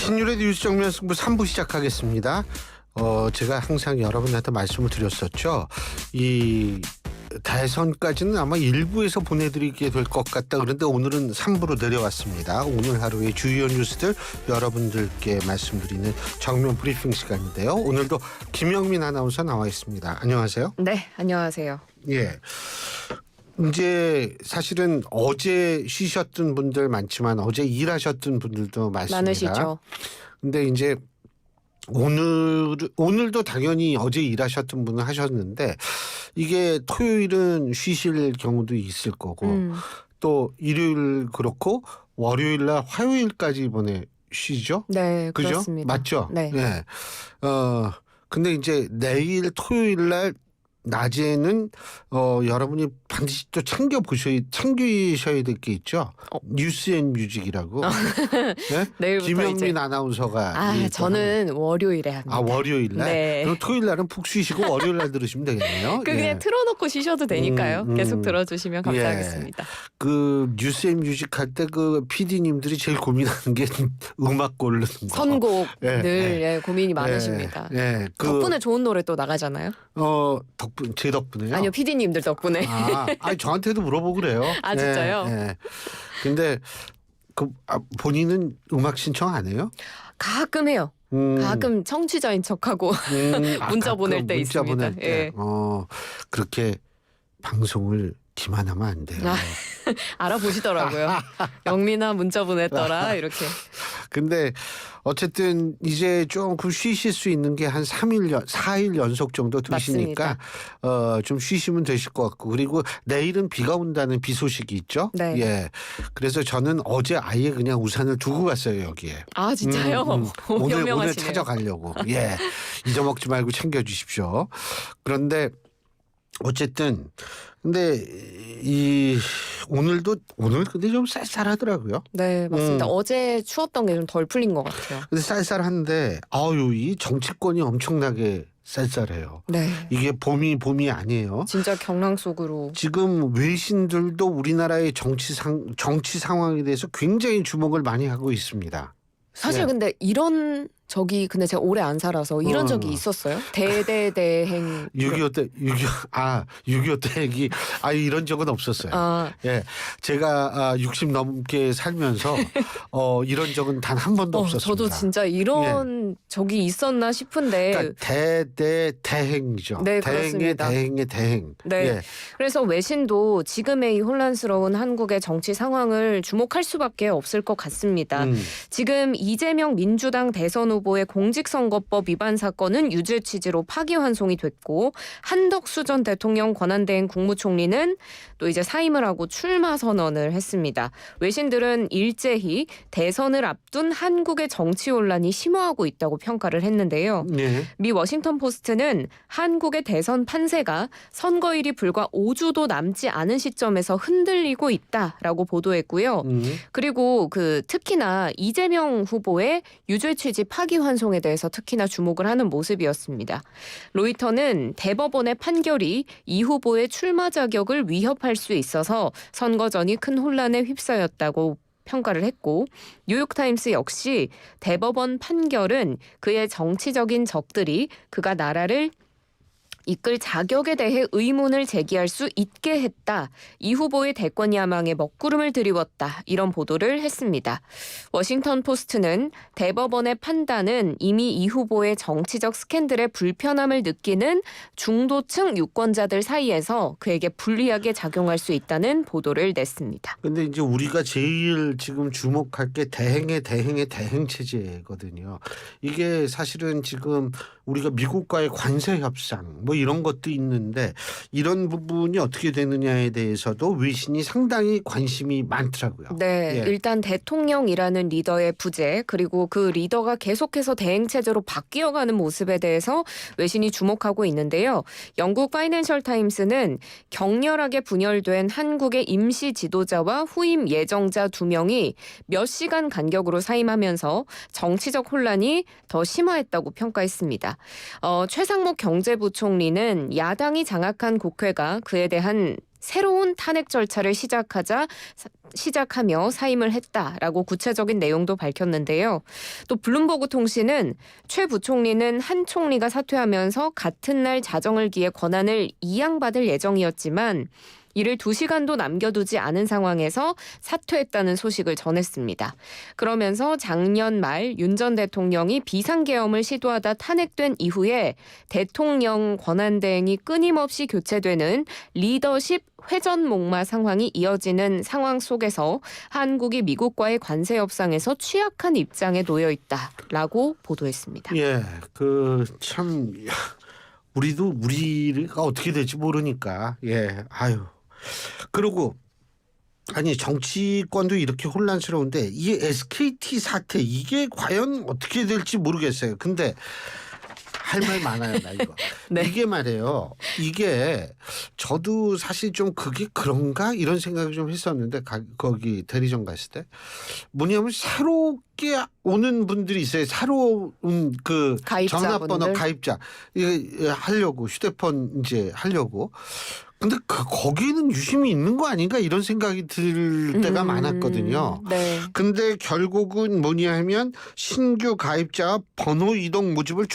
신율의 뉴스 정면 승부 3부 시작하겠습니다. 제가 항상 여러분한테 말씀을 드렸었죠. 이 대선까지는 아마 1부에서 보내드리게 될 것 같다. 그런데 오늘은 3부로 내려왔습니다. 오늘 하루의 주요 뉴스들 여러분들께 말씀드리는 정면 브리핑 시간인데요. 오늘도 김영민 아나운서 나와 있습니다. 안녕하세요. 네, 안녕하세요. 예. 이제 사실은 어제 쉬셨던 분들 많지만 어제 일하셨던 분들도 많습니다. 많으시죠. 근데 이제 오늘도 당연히 어제 일하셨던 분은 하셨는데 이게 토요일은 쉬실 경우도 있을 거고 또 일요일 그렇고 월요일 날 화요일까지 이번에 쉬죠? 네, 그죠? 그렇습니다. 맞죠? 네. 네. 근데 이제 내일 토요일 날 낮에는 여러분이 반드시 또 챙기셔야 될 게 있죠. 뉴스앤뮤직이라고. 네? 내일부터 김영민 이제. 아나운서가. 저는 월요일에 합니다. 월요일 날. 네. 그럼 토요일 날은 푹 쉬시고 월요일 날 들으시면 되겠네요. 그냥 틀어놓고 쉬셔도 되니까요. 계속 들어주시면 감사하겠습니다. 그 뉴스앤뮤직 할 때 그 PD님들이 제일 고민하는 게 음악 고르는 거. 선곡 예, 늘 고민이 많으십니다. 덕분에 좋은 노래 또 나가잖아요. 제 덕분에요? 아니요, PD님들 덕분에. 아니 저한테도 물어보고 그래요. 아, 진짜요? 네. 근데 본인은 음악 신청 안 해요? 가끔 해요. 가끔 청취자인 척하고 문자 보낼 때 문자 있습니다. 보낼 때. 예. 그렇게 방송을 기만하면 안 돼요. 알아보시더라고요. 영민아 문자 보냈더라 이렇게. 근데 어쨌든 이제 조금 쉬실 수 있는 게 한 4일 연속 정도 되시니까 좀 쉬시면 되실 것 같고, 그리고 내일은 비가 온다는 비 소식이 있죠. 네. 예. 그래서 저는 어제 아예 그냥 우산을 두고 갔어요 여기에. 아, 진짜요? 오늘 찾아가려고. 예. 잊어먹지 말고 챙겨주십시오. 그런데 어쨌든 근데 오늘 근데 좀 쌀쌀하더라고요. 네, 맞습니다. 어제 추웠던 게 좀 덜 풀린 것 같아요. 근데 쌀쌀한데 이 정치권이 엄청나게 쌀쌀해요. 네. 이게 봄이 아니에요. 진짜 경랑 속으로. 지금 외신들도 우리나라의 정치 상황에 대해서 굉장히 주목을 많이 하고 있습니다. 사실 근데 이런 적이 근데 제가 오래 안 살아서 이런 적이 있었어요? 대대대행 6.25 대행이 이런 적은 없었어요. 예, 제가 60 넘게 살면서 이런 적은 단 한 번도 없었습니다. 저도 진짜 이런 적이 있었나 싶은데. 그러니까 대행이죠. 네, 대행의 그렇습니다. 대행의 대행. 네. 예. 그래서 외신도 지금의 이 혼란스러운 한국의 정치 상황을 주목할 수밖에 없을 것 같습니다. 지금 이재명 민주당 대선 후보의 공직선거법 위반 사건은 유죄 취지로 파기환송이 됐고, 한덕수 전 대통령 권한대행 국무총리는 또 이제 사임을 하고 출마 선언을 했습니다. 외신들은 일제히 대선을 앞둔 한국의 정치 혼란이 심화하고 있다고 평가를 했는데요. 네. 미 워싱턴 포스트는 한국의 대선 판세가 선거일이 불과 5주도 남지 않은 시점에서 흔들리고 있다라고 보도했고요. 그리고 특히나 이재명 후보의 유죄 취지 파기환송에 대해서 특히나 주목을 하는 모습이었습니다. 로이터는 대법원의 판결이 이 후보의 출마 자격을 위협할 수 있어서 선거 전이 큰 혼란에 휩싸였다고 평가를 했고, 뉴욕타임스 역시 대법원 판결은 그의 정치적인 적들이 그가 나라를 이끌 자격에 대해 의문을 제기할 수 있게 했다. 이 후보의 대권 야망에 먹구름을 들이웠다. 이런 보도를 했습니다. 워싱턴 포스트는 대법원의 판단은 이미 이 후보의 정치적 스캔들에 불편함을 느끼는 중도층 유권자들 사이에서 그에게 불리하게 작용할 수 있다는 보도를 냈습니다. 근데 이제 우리가 제일 지금 주목할 게 대행 체제거든요. 이게 사실은 지금 우리가 미국과의 관세 협상 이런 것도 있는데, 이런 부분이 어떻게 되느냐에 대해서도 외신이 상당히 관심이 많더라고요. 네, 예. 일단 대통령이라는 리더의 부재, 그리고 그 리더가 계속해서 대행 체제로 바뀌어가는 모습에 대해서 외신이 주목하고 있는데요. 영국 파이낸셜 타임스는 격렬하게 분열된 한국의 임시 지도자와 후임 예정자 2명이 몇 시간 간격으로 사임하면서 정치적 혼란이 더 심화했다고 평가했습니다. 최상목 경제부총리는 야당이 장악한 국회가 그에 대한 새로운 탄핵 절차를 시작하며 사임을 했다라고 구체적인 내용도 밝혔는데요. 또 블룸버그 통신은 최 부총리는 한 총리가 사퇴하면서 같은 날 자정을 기해 권한을 이양받을 예정이었지만 이를 2시간도 남겨두지 않은 상황에서 사퇴했다는 소식을 전했습니다. 그러면서 작년 말 윤 전 대통령이 비상계엄을 시도하다 탄핵된 이후에 대통령 권한대행이 끊임없이 교체되는 리더십 회전목마 상황이 이어지는 상황 속에서 한국이 미국과의 관세 협상에서 취약한 입장에 놓여 있다라고 보도했습니다. 예, 참 우리가 어떻게 될지 모르니까 아유. 그리고 아니 정치권도 이렇게 혼란스러운데 이 SKT 사태 이게 과연 어떻게 될지 모르겠어요. 근데 할 말 많아요, 나 이거. 네. 이게 말이에요. 이게 저도 사실 좀 그게 그런가 이런 생각을 좀 했었는데 거기 대리점 갔을 때 뭐냐면 새롭게 오는 분들이 있어요. 새로운 전화번호 가입자 이게 하려고 휴대폰 이제 하려고. 근데 거기는 유심히 있는 거 아닌가 이런 생각이 들 때가 많았거든요. 네. 근데 결국은 뭐냐 하면 신규 가입자 번호 이동 모집을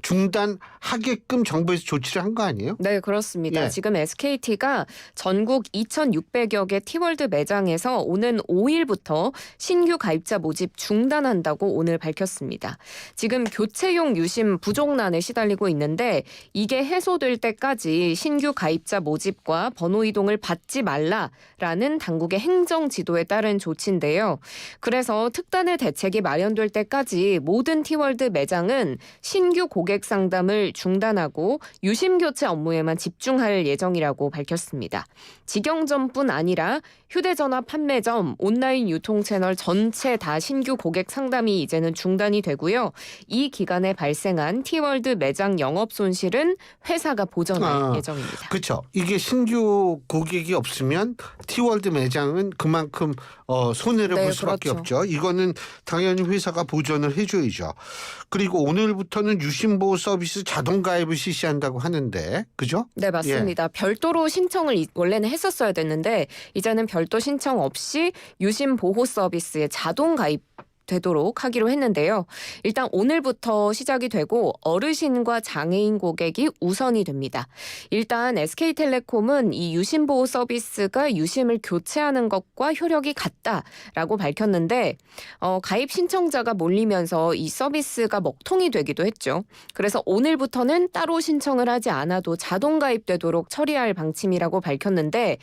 중단하게끔 정부에서 조치를 한 거 아니에요? 네, 그렇습니다. 예. 지금 SKT가 전국 2,600여 개 티월드 매장에서 오는 5일부터 신규 가입자 모집 중단한다고 오늘 밝혔습니다. 지금 교체용 유심 부족난에 시달리고 있는데 이게 해소될 때까지 신규 가입자 모집과 번호 이동을 받지 말라라는 당국의 행정 지도에 따른 조치인데요. 그래서 특단의 대책이 마련될 때까지 모든 티월드 매장은 신규 고객 상담을 중단하고 유심 교체 업무에만 집중할 예정이라고 밝혔습니다. 직영점뿐 아니라 휴대전화 판매점, 온라인 유통 채널 전체 다 신규 고객 상담이 이제는 중단이 되고요. 이 기간에 발생한 티월드 매장 영업 손실은 회사가 보전할 예정입니다. 그렇죠. 이게 신규 고객이 없으면 티월드 매장은 그만큼 손해를 볼 수밖에 없죠. 이거는 당연히 회사가 보전을 해줘야죠. 그리고 오늘부터는 유심보호 서비스 자동 가입을 실시한다고 하는데, 그죠? 네, 맞습니다. 별도로 신청을 원래는 했었어야 됐는데 이제는 별도 신청 없이 유심보호 서비스에 자동 가입 되도록 하기로 했는데요. 일단 오늘부터 시작이 되고 어르신과 장애인 고객이 우선이 됩니다. 일단 SK텔레콤은 이 유심보호 서비스가 유심을 교체하는 것과 효력이 같다라고 밝혔는데 가입 신청자가 몰리면서 이 서비스가 먹통이 되기도 했죠. 그래서 오늘부터는 따로 신청을 하지 않아도 자동 가입되도록 처리할 방침이라고 밝혔는데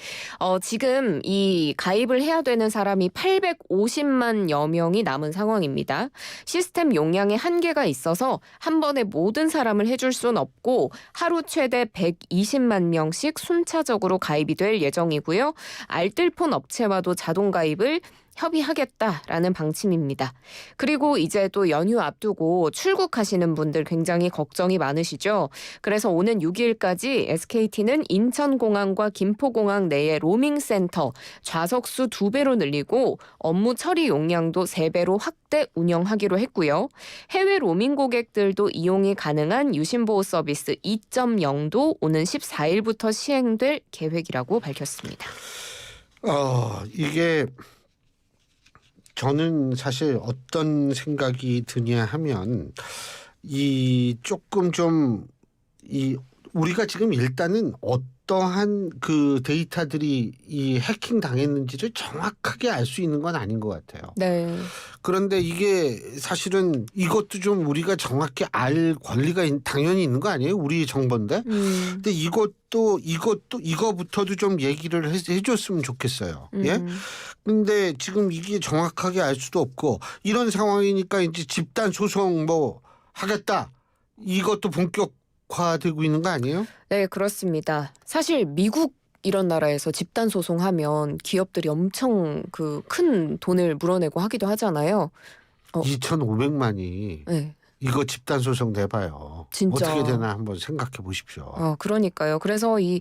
지금 이 가입을 해야 되는 사람이 850만여 명이 남은 상황입니다. 시스템 용량에 한계가 있어서 한 번에 모든 사람을 해줄 수는 없고 하루 최대 120만 명씩 순차적으로 가입이 될 예정이고요. 알뜰폰 업체와도 자동 가입을 협의하겠다라는 방침입니다. 그리고 이제 또 연휴 앞두고 출국하시는 분들 굉장히 걱정이 많으시죠. 그래서 오는 6일까지 SKT는 인천공항과 김포공항 내에 로밍센터 좌석수 2배로 늘리고 업무 처리 용량도 3배로 확대 운영하기로 했고요. 해외 로밍 고객들도 이용이 가능한 유심보호 서비스 2.0도 오는 14일부터 시행될 계획이라고 밝혔습니다. 이게 저는 사실 어떤 생각이 드냐 하면 우리가 지금 일단은 어떠한 그 데이터들이 이 해킹 당했는지를 정확하게 알 수 있는 건 아닌 것 같아요. 네. 그런데 이게 사실은 이것도 좀 우리가 정확히 알 권리가 당연히 있는 거 아니에요? 우리 정보인데. 근데 이거부터도 좀 얘기를 해줬으면 좋겠어요. 예? 근데 지금 이게 정확하게 알 수도 없고 이런 상황이니까 이제 집단 소송 하겠다. 이것도 본격화되고 있는 거 아니에요? 네, 그렇습니다. 사실 미국 이런 나라에서 집단 소송하면 기업들이 엄청 큰 돈을 물어내고 하기도 하잖아요. 2,500만이 네. 이거 집단 소송 내봐요. 진짜. 어떻게 되나 한번 생각해 보십시오. 그러니까요. 그래서 이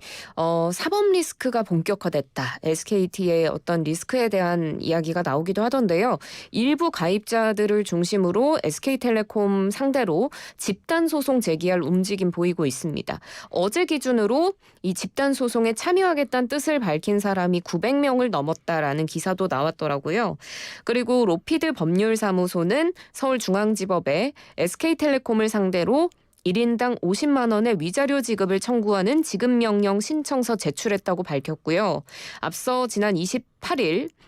사법 리스크가 본격화됐다. SKT의 어떤 리스크에 대한 이야기가 나오기도 하던데요. 일부 가입자들을 중심으로 SK텔레콤 상대로 집단 소송 제기할 움직임 보이고 있습니다. 어제 기준으로 이 집단 소송에 참여하겠다는 뜻을 밝힌 사람이 900명을 넘었다라는 기사도 나왔더라고요. 그리고 로피드 법률사무소는 서울중앙지법에 SK텔레콤을 상대로 1인당 50만 원의 위자료 지급을 청구하는 지급명령 신청서 제출했다고 밝혔고요. 앞서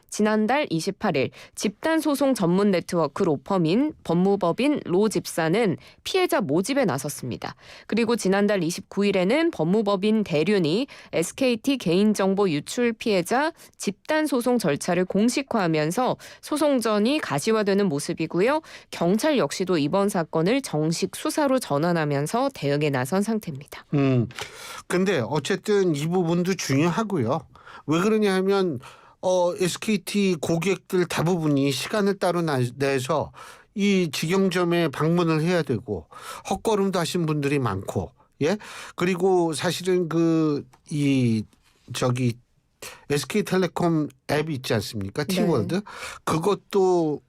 지난달 28일 집단소송 전문 네트워크 로펌인 법무법인 로집사는 피해자 모집에 나섰습니다. 그리고 지난달 29일에는 법무법인 대륜이 SKT 개인정보 유출 피해자 집단소송 절차를 공식화하면서 소송전이 가시화되는 모습이고요. 경찰 역시도 이번 사건을 정식 수사로 전환하면서 대응에 나선 상태입니다. 근데 어쨌든 이 부분도 중요하고요. 왜 그러냐 하면 SKT 고객들 대부분이 시간을 따로 내서 이 직영점에 방문을 해야 되고 헛걸음도 하신 분들이 많고, 예, 그리고 사실은 SK텔레콤 앱 있지 않습니까? T월드. 네. 그것도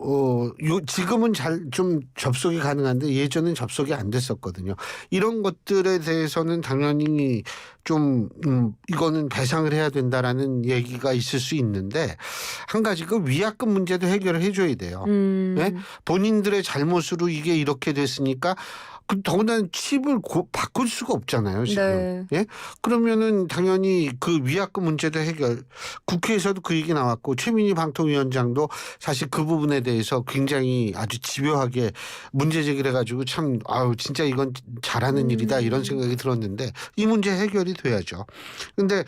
지금은 잘 좀 접속이 가능한데 예전엔 접속이 안 됐었거든요. 이런 것들에 대해서는 당연히 좀 이거는 배상을 해야 된다라는 얘기가 있을 수 있는데, 한 가지 그 위약금 문제도 해결을 해줘야 돼요. 예? 본인들의 잘못으로 이게 이렇게 됐으니까 더군다나 칩을 바꿀 수가 없잖아요, 지금. 네. 예? 그러면은 당연히 그 위약금 문제도 해결. 국회에서도 그 얘기 나왔고 최민희 방통위원장도 사실 그 부분에 대해서 굉장히 아주 집요하게 문제 제기를 해가지고 참 진짜 이건 잘하는 일이다 이런 생각이 들었는데, 이 문제 해결이 돼야죠. 근데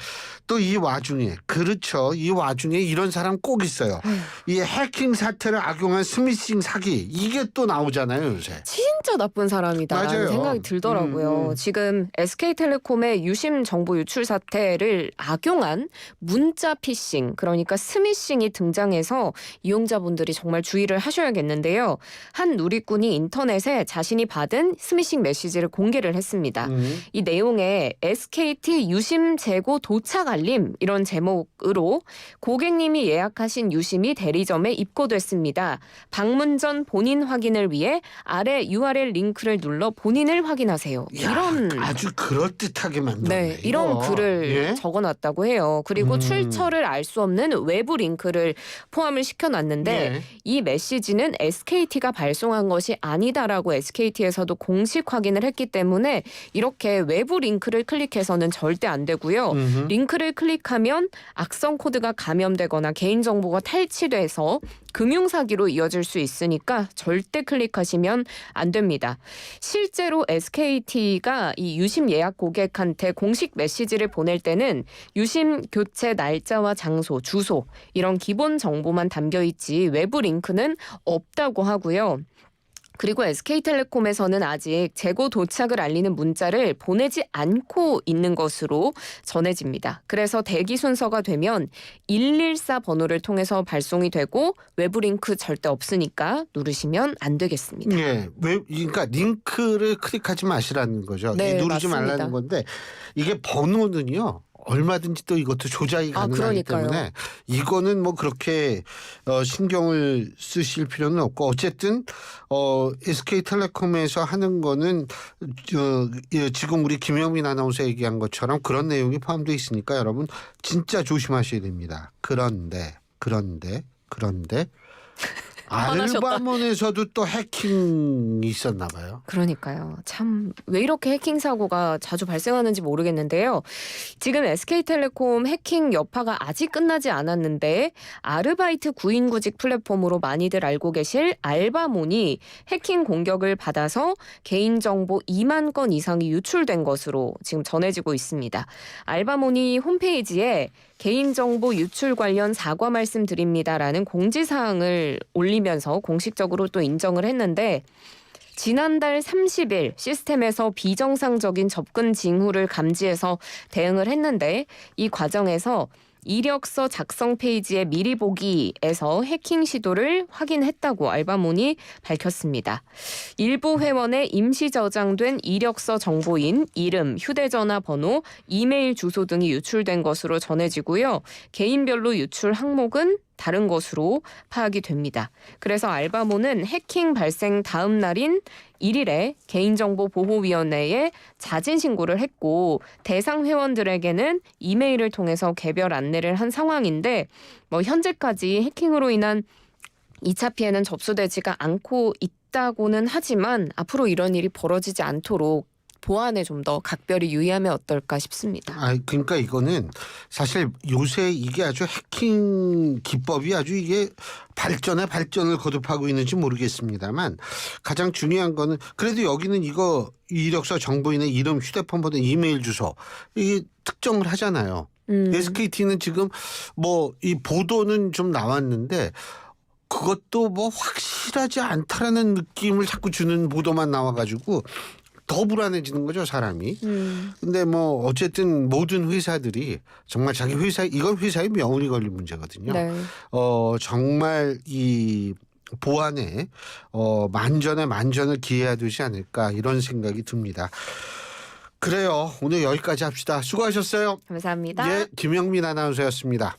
또 이 와중에, 그렇죠, 이 와중에 이런 사람 꼭 있어요. 이 해킹 사태를 악용한 스미싱 사기, 이게 또 나오잖아요, 요새. 진짜 나쁜 사람이다라는 맞아요. 생각이 들더라고요. 지금 SK텔레콤의 유심 정보 유출 사태를 악용한 문자 피싱, 그러니까 스미싱이 등장해서 이용자분들이 정말 주의를 하셔야겠는데요. 한 누리꾼이 인터넷에 자신이 받은 스미싱 메시지를 공개를 했습니다. 이 내용에 SKT 유심 재고 도착 알림, 이런 제목으로 고객님이 예약하신 유심이 대리점에 입고됐습니다. 방문 전 본인 확인을 위해 아래 URL 링크를 눌러 본인을 확인하세요. 이런 아주 그럴듯하게 만들었네. 네, 이런 글을 적어놨다고 해요. 그리고 출처를 알 수 없는 외부 링크를 포함을 시켜놨는데 이 메시지는 SKT가 발송한 것이 아니다라고 SKT에서도 공식 확인을 했기 때문에 이렇게 외부 링크를 클릭해서는 절대 안 되고요. 링크를 클릭하면 악성 코드가 감염되거나 개인정보가 탈취돼서 금융사기로 이어질 수 있으니까 절대 클릭하시면 안 됩니다. 실제로 SKT가 이 유심 예약 고객한테 공식 메시지를 보낼 때는 유심 교체 날짜와 장소, 주소 이런 기본 정보만 담겨 있지 외부 링크는 없다고 하고요. 그리고 SK텔레콤에서는 아직 재고 도착을 알리는 문자를 보내지 않고 있는 것으로 전해집니다. 그래서 대기 순서가 되면 114 번호를 통해서 발송이 되고 외부 링크 절대 없으니까 누르시면 안 되겠습니다. 네, 그러니까 링크를 클릭하지 마시라는 거죠. 네, 누르지 맞습니다. 말라는 건데, 이게 번호는요, 얼마든지 또 이것도 조작이 가능하기 때문에 이거는 뭐 그렇게 신경을 쓰실 필요는 없고, 어쨌든 SK텔레콤에서 하는 거는 지금 우리 김영민 아나운서 얘기한 것처럼 그런 내용이 포함되어 있으니까 여러분 진짜 조심하셔야 됩니다. 그런데 알바몬에서도 또 해킹이 있었나 봐요. 그러니까요. 참 왜 이렇게 해킹 사고가 자주 발생하는지 모르겠는데요. 지금 SK텔레콤 해킹 여파가 아직 끝나지 않았는데 아르바이트 구인구직 플랫폼으로 많이들 알고 계실 알바몬이 해킹 공격을 받아서 개인정보 2만 건 이상이 유출된 것으로 지금 전해지고 있습니다. 알바몬이 홈페이지에 개인정보 유출 관련 사과 말씀드립니다라는 공지사항을 올리면서 공식적으로 또 인정을 했는데, 지난달 30일 시스템에서 비정상적인 접근 징후를 감지해서 대응을 했는데 이 과정에서 이력서 작성 페이지에 미리 보기에서 해킹 시도를 확인했다고 알바몬이 밝혔습니다. 일부 회원의 임시 저장된 이력서 정보인 이름, 휴대전화 번호, 이메일 주소 등이 유출된 것으로 전해지고요. 개인별로 유출 항목은 다른 것으로 파악이 됩니다. 그래서 알바몬은 해킹 발생 다음 날인 1일에 개인정보보호위원회에 자진 신고를 했고 대상 회원들에게는 이메일을 통해서 개별 안내를 한 상황인데 현재까지 해킹으로 인한 2차 피해는 접수되지가 않고 있다고는 하지만 앞으로 이런 일이 벌어지지 않도록 보안에 좀 더 각별히 유의하면 어떨까 싶습니다. 그러니까 이거는 사실 요새 이게 아주 해킹 기법이 아주 이게 발전에 발전을 거듭하고 있는지 모르겠습니다만 가장 중요한 거는 그래도 여기는 이거 이력서 정보인의 이름, 휴대폰 번호, 이메일 주소 이게 특정을 하잖아요. SKT는 지금 이 보도는 좀 나왔는데 그것도 확실하지 않다라는 느낌을 자꾸 주는 보도만 나와가지고 더 불안해지는 거죠, 사람이. 근데 어쨌든 모든 회사들이 정말 자기 이건 회사의 명운이 걸린 문제거든요. 네. 정말 이 보안에 만전에 만전을 기해야 되지 않을까 이런 생각이 듭니다. 그래요. 오늘 여기까지 합시다. 수고하셨어요. 감사합니다. 김영민 아나운서였습니다.